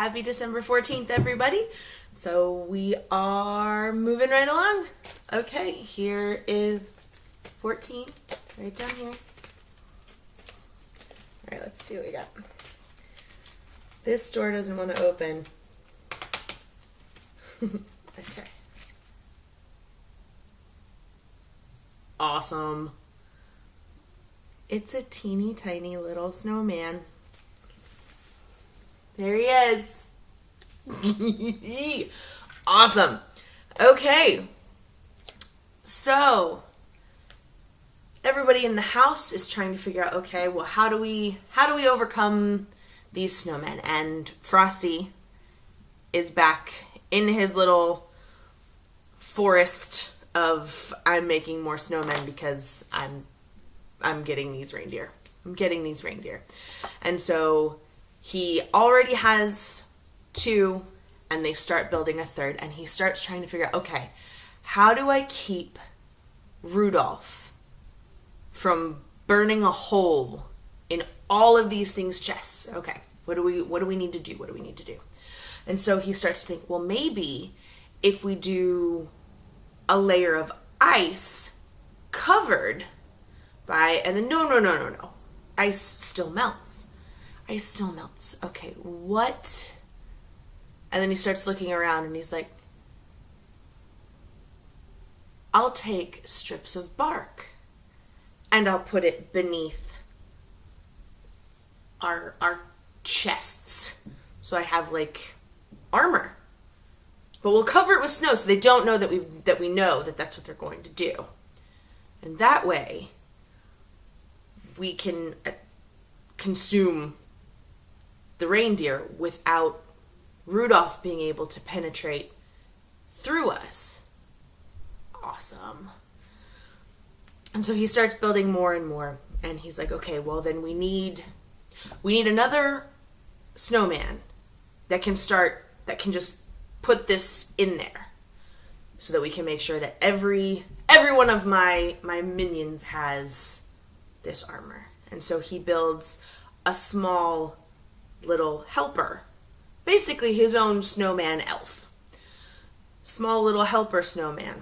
Happy December 14th, everybody. So we are moving right along. Okay, here is 14, right down here. All right, let's see what we got. This door doesn't want to open. Okay. Awesome. It's a teeny tiny little snowman. There he is. Awesome. Okay. So, everybody in the house is trying to figure out, okay, well, how do we overcome these snowmen? And Frosty is back in his little forest of I'm making more snowmen because I'm getting these reindeer. And so he already has 2, and they start building a 3rd, and he starts trying to figure out, okay, how do I keep Rudolph from burning a hole in all of these things' chests? Okay, what do we need to do? And so he starts to think, well, maybe if we do a layer of ice covered by, and then no. Ice still melts. Okay, what? And then he starts looking around and he's like, I'll take strips of bark and I'll put it beneath our chests. So I have like armor. But we'll cover it with snow so they don't know that we know that that's what they're going to do. And that way we can consume the reindeer without Rudolph being able to penetrate through us. Awesome. And so he starts building more and more, and he's like, okay, well then we need another snowman that can just put this in there so that we can make sure that every one of my minions has this armor. And so he builds a small little helper, basically his own snowman elf. Small little helper snowman.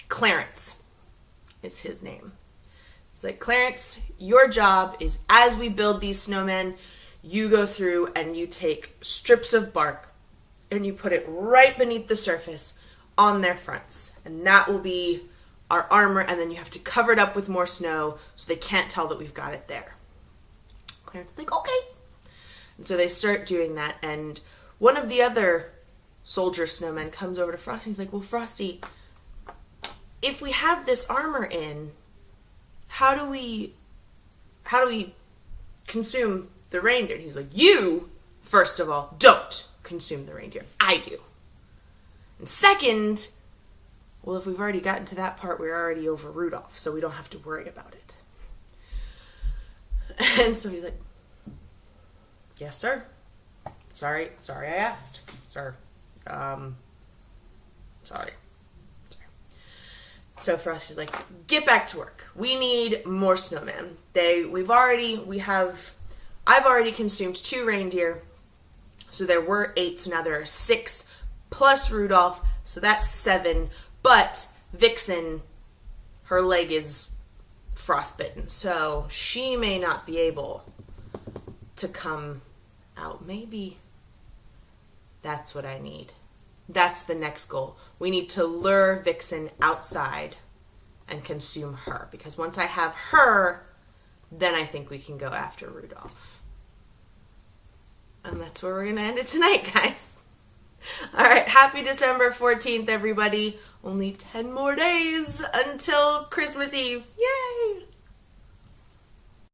Clarence is his name. It's like, Clarence, your job is, as we build these snowmen, you go through and you take strips of bark and you put it right beneath the surface on their fronts. And that will be our armor, and then you have to cover it up with more snow so they can't tell that we've got it there. Clarence is like, okay. And so they start doing that, and one of the other soldier snowmen comes over to Frosty. He's like, well, Frosty, if we have this armor in, how do we consume the reindeer? And he's like, you, first of all, don't consume the reindeer. I do. And second, well, if we've already gotten to that part, we're already over Rudolph, so we don't have to worry about it. And so he's like, yes, sir. Sorry I asked, sir. Sorry. So Frosty's like, get back to work. We need more snowmen. I've already consumed 2 reindeer, so there were 8, so now there are 6, plus Rudolph, so that's 7. But Vixen, her leg is frostbitten, so she may not be able to come out. Maybe that's what I need. That's the next goal. We need to lure Vixen outside and consume her, because once I have her, then I think we can go after Rudolph. And that's where we're going to end it tonight, guys. All right, happy December 14th, everybody. Only 10 more days until Christmas Eve. Yay!